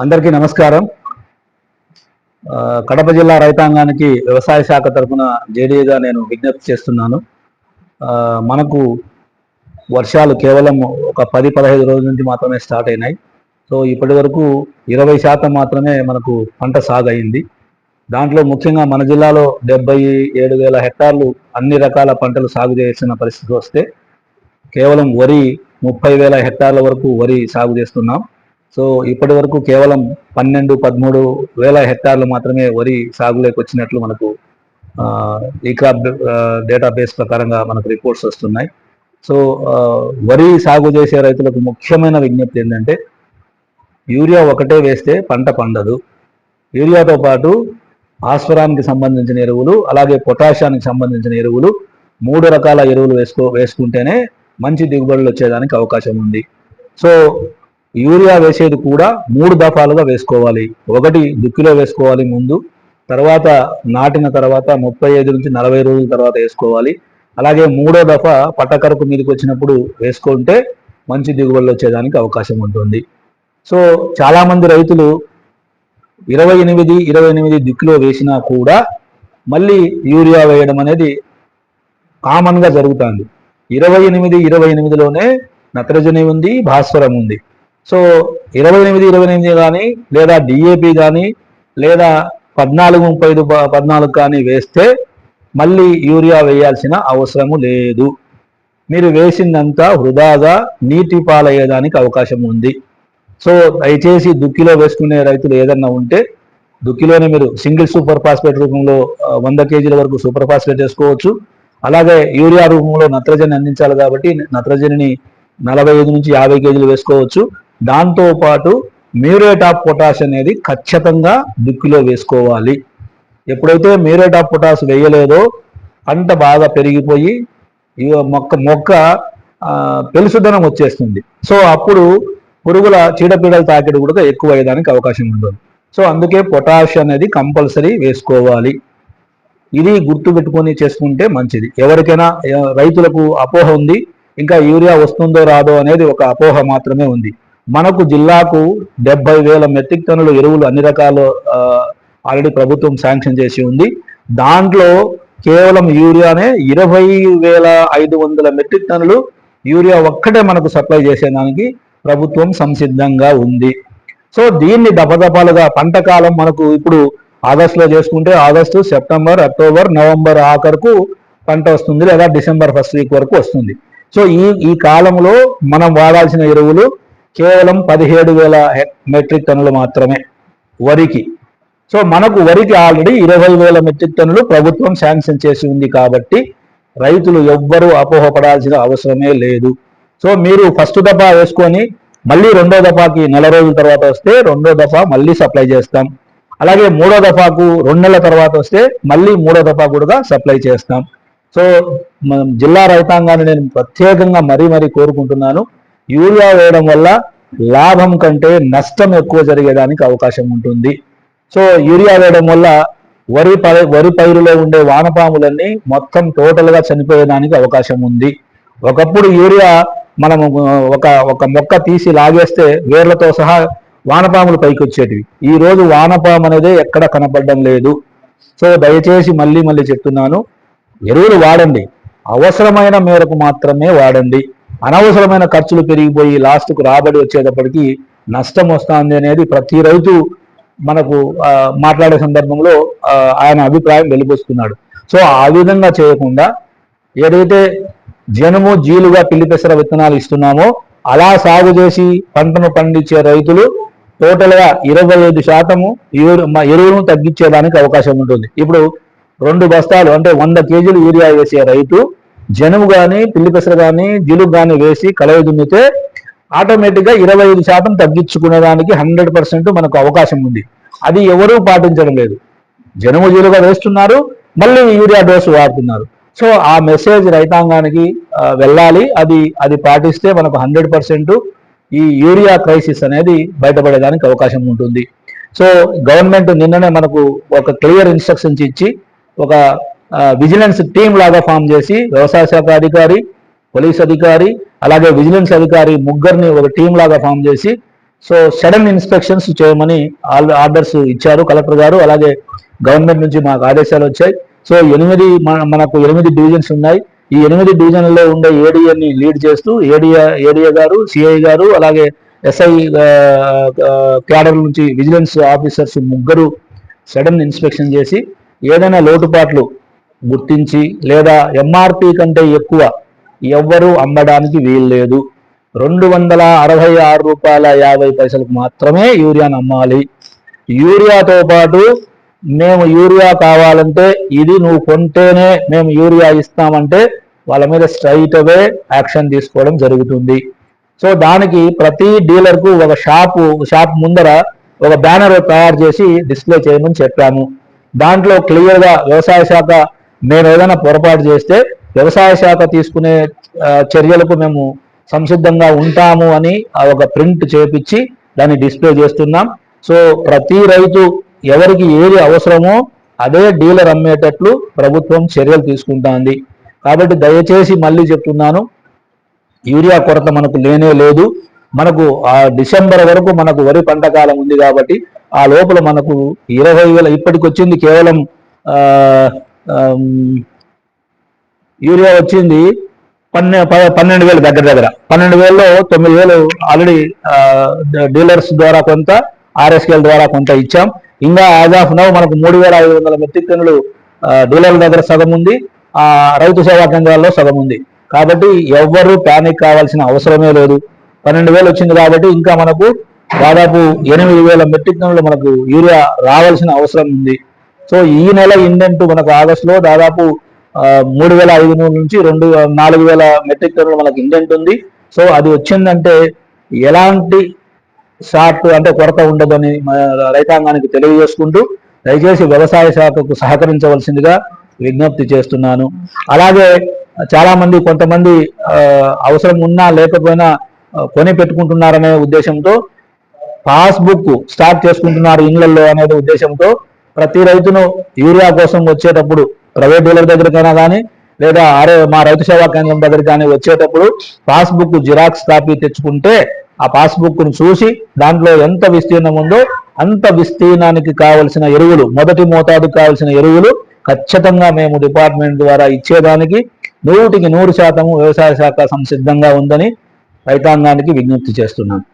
అందరికీ నమస్కారం. కడప జిల్లా రైతాంగానికి వ్యవసాయ శాఖ తరఫున జేడీగా నేను విజ్ఞప్తి చేస్తున్నాను. మనకు వర్షాలు కేవలం ఒక 10-15 రోజుల నుంచి మాత్రమే స్టార్ట్ అయినాయి. సో ఇప్పటి వరకు 20% మాత్రమే మనకు పంట సాగు అయింది. దాంట్లో ముఖ్యంగా మన జిల్లాలో 77,000 హెక్టార్లు అన్ని రకాల పంటలు సాగు చేసిన పరిస్థితి వస్తే కేవలం వరి 30,000 హెక్టార్ల వరకు వరి సాగు చేస్తున్నాం. సో ఇప్పటి వరకు కేవలం 12-13,000 హెక్టార్లు మాత్రమే వరి సాగులోకి వచ్చినట్లు మనకు ఈ క్రాప్ డేటాబేస్ ప్రకారంగా మనకు రిపోర్ట్స్ వస్తున్నాయి. సో వరి సాగు చేసే రైతులకు ముఖ్యమైన విజ్ఞప్తి ఏంటంటే, యూరియా ఒకటే వేస్తే పంట పండదు. యూరియాతో పాటు భాస్వరానికి సంబంధించిన ఎరువులు, అలాగే పొటాషియానికి సంబంధించిన ఎరువులు 3 రకాల ఎరువులు వేసుకుంటేనే మంచి దిగుబడులు వచ్చేదానికి అవకాశం ఉంది. సో యూరియా వేసేది కూడా 3 దఫాలుగా వేసుకోవాలి. ఒకటి దుక్కిలో వేసుకోవాలి ముందు, తర్వాత నాటిన తర్వాత 35 నుంచి 40 రోజుల తర్వాత వేసుకోవాలి. అలాగే 3వ దఫా పట్టకరకు మీదకి వచ్చినప్పుడు వేసుకుంటే మంచి దిగుబడులు వచ్చేదానికి అవకాశం ఉంటుంది. సో చాలామంది రైతులు 28 దుక్కిలో వేసినా కూడా మళ్ళీ యూరియా వేయడం అనేది కామన్గా జరుగుతుంది. 28లోనే నత్రజని ఉంది, భాస్వరం ఉంది. సో 28 కానీ లేదా డిఏపి కానీ లేదా 14-35-14 కానీ వేస్తే మళ్ళీ యూరియా వేయాల్సిన అవసరము లేదు. మీరు వేసిందంతా వృధాగా నీటి పాలయ్యేదానికి అవకాశం ఉంది. సో దయచేసి దుక్కిలో వేసుకునే రైతులు ఏదన్నా ఉంటే దుక్కిలోనే మీరు సింగిల్ సూపర్ ఫాస్ఫేట్ రూపంలో 100 కేజీల వరకు సూపర్ ఫాస్ఫేట్ వేసుకోవచ్చు. అలాగే యూరియా రూపంలో నత్రజని అందించాలి కాబట్టి నత్రజనిని 45 నుంచి 50 కేజీలు వేసుకోవచ్చు. దాంతోపాటు మ్యూరేట్ ఆఫ్ పొటాష్ అనేది ఖచ్చితంగా దుక్కిలో వేసుకోవాలి. ఎప్పుడైతే మ్యూరేట్ ఆఫ్ పొటాష్ వేయలేదో పంట బాగా పెరిగిపోయి మొక్క పెలుసుదనం వచ్చేస్తుంది. సో అప్పుడు పురుగుల చీడపీడల తాకిడి కూడా ఎక్కువ అయ్యేదానికి అవకాశం ఉంటుంది. సో అందుకే పొటాష్ అనేది కంపల్సరీ వేసుకోవాలి. ఇది గుర్తుపెట్టుకొని చేసుకుంటే మంచిది. ఎవరికైనా రైతులకు అపోహ ఉంది, ఇంకా యూరియా వస్తుందో రాదో అనేది ఒక అపోహ మాత్రమే ఉంది. మనకు జిల్లాకు 70,000 మెట్రిక్ టన్నుల ఎరువులు అన్ని రకాలు ఆల్రెడీ ప్రభుత్వం శాంక్షన్ చేసి ఉంది. దాంట్లో కేవలం యూరియానే 20,500 మెట్రిక్ టన్నులు యూరియా ఒక్కటే మనకు సప్లై చేసేదానికి ప్రభుత్వం సంసిద్ధంగా ఉంది. సో దీన్ని దఫదఫాలుగా పంట కాలం మనకు ఇప్పుడు ఆగస్టులో చేసుకుంటే ఆగస్టు, సెప్టెంబర్, అక్టోబర్, నవంబర్ ఆఖరుకు పంట వస్తుంది, లేదా డిసెంబర్ ఫస్ట్ వీక్ వరకు వస్తుంది. సో ఈ కాలంలో మనం వాడాల్సిన ఎరువులు కేవలం 17,000 మెట్రిక్ టన్నులు మాత్రమే వరికి. సో మనకు వరికి ఆల్రెడీ 20,000 మెట్రిక్ టన్నులు ప్రభుత్వం శాంక్షన్ చేసి ఉంది కాబట్టి రైతులు ఎవ్వరూ అపోహపడాల్సిన అవసరమే లేదు. సో మీరు ఫస్ట్ దఫా వేసుకొని మళ్ళీ 2వ దఫాకి 4 రోజుల తర్వాత వస్తే 2వ దఫా మళ్ళీ సప్లై చేస్తాం. అలాగే 3వ దఫాకు 2 నెలల తర్వాత వస్తే మళ్ళీ 3వ దఫా కూడా సప్లై చేస్తాం. సో జిల్లా రైతాంగాన్ని నేను ప్రత్యేకంగా మరీ కోరుకుంటున్నాను, యూరియా వేయడం వల్ల లాభం కంటే నష్టం ఎక్కువ జరిగేదానికి అవకాశం ఉంటుంది. సో యూరియా వేయడం వల్ల వరి పైరులో ఉండే వానపాములన్నీ మొత్తం టోటల్గా చనిపోయేదానికి అవకాశం ఉంది. ఒకప్పుడు యూరియా మనము ఒక మొక్క తీసి లాగేస్తే వేర్లతో సహా వానపాములు పైకి వచ్చేటివి. ఈ రోజు వానపాము అనేది ఎక్కడ కనపడడం లేదు. సో దయచేసి మళ్ళీ చెప్తున్నాను, ఎరువులు వాడండి, అవసరమైన మేరకు మాత్రమే వాడండి. అనవసరమైన ఖర్చులు పెరిగిపోయి లాస్ట్కు రాబడి వచ్చేటప్పటికి నష్టం వస్తుంది అనేది ప్రతి రైతు మనకు మాట్లాడే సందర్భంలో ఆయన అభిప్రాయం వెలిబుస్తున్నాడు. సో ఆ విధంగా చేయకుండా ఏదైతే జనుము జీలుగా పిల్లి పెసర విత్తనాలు ఇస్తున్నామో అలా సాగు చేసి పంటను పండించే రైతులు టోటల్గా 25% ఎరువులను తగ్గించేదానికి అవకాశం ఉంటుంది. ఇప్పుడు 2 బస్తాలు అంటే 100 కేజీలు యూరియా వేసే రైతు జనుము కానీ పిల్లి పెసర కానీ జిలుగు కానీ వేసి కలయి దున్నితే ఆటోమేటిక్గా 25% తగ్గించుకునేదానికి 100% మనకు అవకాశం ఉంది. అది ఎవరూ పాటించడం లేదు. జనుము జీలుగా వేస్తున్నారు, మళ్ళీ యూరియా డోసు వాడుతున్నారు. సో ఆ మెసేజ్ రైతాంగానికి వెళ్ళాలి. అది పాటిస్తే మనకు 100% ఈ యూరియా క్రైసిస్ అనేది బయటపడేదానికి అవకాశం ఉంటుంది. సో గవర్నమెంట్ నిన్ననే మనకు ఒక క్లియర్ ఇన్స్ట్రక్షన్స్ ఇచ్చి ఒక విజిలెన్స్ టీమ్ లాగా ఫామ్ చేసి వ్యవసాయ శాఖ అధికారి, పోలీస్ అధికారి, అలాగే విజిలెన్స్ అధికారి ముగ్గురిని ఒక టీం లాగా ఫామ్ చేసి సో సడన్ ఇన్స్పెక్షన్స్ చేయమని ఆర్డర్స్ ఇచ్చారు కలెక్టర్ గారు. అలాగే గవర్నమెంట్ నుంచి మాకు ఆదేశాలు వచ్చాయి. సో మనకు 8 డివిజన్స్ ఉన్నాయి. ఈ 8 డివిజన్లలో ఉండే ఏడీఏని లీడ్ చేస్తూ ఏడీఏ గారు, సిఐ గారు, అలాగే ఎస్ఐ క్యాడర్ నుంచి విజిలెన్స్ ఆఫీసర్స్ ముగ్గురు సడన్ ఇన్స్పెక్షన్ చేసి ఏదైనా లోటుపాట్లు గుర్తించి లేదా ఎంఆర్పి కంటే ఎక్కువ ఎవ్వరూ అమ్మడానికి వీల్లేదు, 266 రూపాయల 50 పైసలకు మాత్రమే యూరియాను అమ్మాలి. యూరియాతో పాటు మేము యూరియా కావాలంటే ఇది నువ్వు కొంటేనే మేము యూరియా ఇస్తామంటే వాళ్ళ మీద స్ట్రైట్ అవే యాక్షన్ తీసుకోవడం జరుగుతుంది. సో దానికి ప్రతి డీలర్కు ఒక షాప్ ముందర ఒక బ్యానర్ తయారు చేసి డిస్ప్లే చేయమని చెప్పాము. దాంట్లో క్లియర్గా వ్యవసాయ శాఖ మేము ఏదైనా పొరపాటు చేస్తే వ్యవసాయ శాఖ తీసుకునే చర్యలకు మేము సంసిద్ధంగా ఉంటాము అని ఒక ప్రింట్ చేపించి దాన్ని డిస్ప్లే చేస్తున్నాం. సో ప్రతి రైతు ఎవరికి ఏది అవసరమో అదే డీలర్ అమ్మేటట్లు ప్రభుత్వం చర్యలు తీసుకుంటుంది. కాబట్టి దయచేసి మళ్ళీ చెప్తున్నాను, యూరియా కొరత మనకు లేనే లేదు. మనకు ఆ డిసెంబర్ వరకు మనకు వరి పంట కాలం ఉంది కాబట్టి ఆ లోపల మనకు 20,000 ఇప్పటికి వచ్చింది. కేవలం యూరియా వచ్చింది 12,000 దగ్గర 12,000లో 9,000 ఆల్రెడీ డీలర్స్ ద్వారా కొంత, ఆర్ఎస్కేల ద్వారా కొంత ఇచ్చాం. ఇంకా యాజ్ ఆఫ్ నౌ మనకు 3,500 మెట్రిక్ టన్నులు డీలర్ల దగ్గర సగం ఉంది, రైతు సేవా కేంద్రాల్లో సగం ఉంది. కాబట్టి ఎవ్వరూ ప్యానిక్ కావాల్సిన అవసరమే లేదు. 12,000 వచ్చింది కాబట్టి ఇంకా మనకు దాదాపు 8,000 మెట్రిక్ టన్నులు మనకు యూరియా రావాల్సిన అవసరం ఉంది. సో ఈ నెల ఇండెంట్ మనకు ఆగస్టులో దాదాపు 3,500 నుంచి 4,000 మెట్రిక్ టన్నులు మనకు ఇండెంట్ ఉంది. సో అది వచ్చిందంటే ఎలాంటి షార్ట్ అంటే కొరత ఉండదని రైతాంగానికి తెలియజేసుకుంటూ దయచేసి వ్యవసాయ శాఖకు సహకరించవలసిందిగా విజ్ఞప్తి చేస్తున్నాను. అలాగే కొంతమంది అవసరం ఉన్నా లేకపోయినా కొని పెట్టుకుంటున్నారనే ఉద్దేశంతో పాస్బుక్ స్టార్ట్ చేసుకుంటున్నారు ఇళ్లలో అనేది ఉద్దేశంతో ప్రతి రైతును యూరియా కోసం వచ్చేటప్పుడు ప్రైవేట్ డీలర్ దగ్గరికైనా కానీ లేదా మా రైతు సేవా కేంద్రం దగ్గర కానీ వచ్చేటప్పుడు పాస్బుక్ జిరాక్స్ కాపీ తెచ్చుకుంటే ఆ పాస్బుక్ను చూసి దాంట్లో ఎంత విస్తీర్ణం ఉందో అంత విస్తీర్ణానికి కావలసిన ఎరువులు, మొదటి మోతాదుకు కావలసిన ఎరువులు ఖచ్చితంగా మేము డిపార్ట్మెంట్ ద్వారా ఇచ్చేదానికి 100% వ్యవసాయ శాఖ సంసిద్ధంగా ఉందని రైతాంగానికి విజ్ఞప్తి చేస్తున్నాను.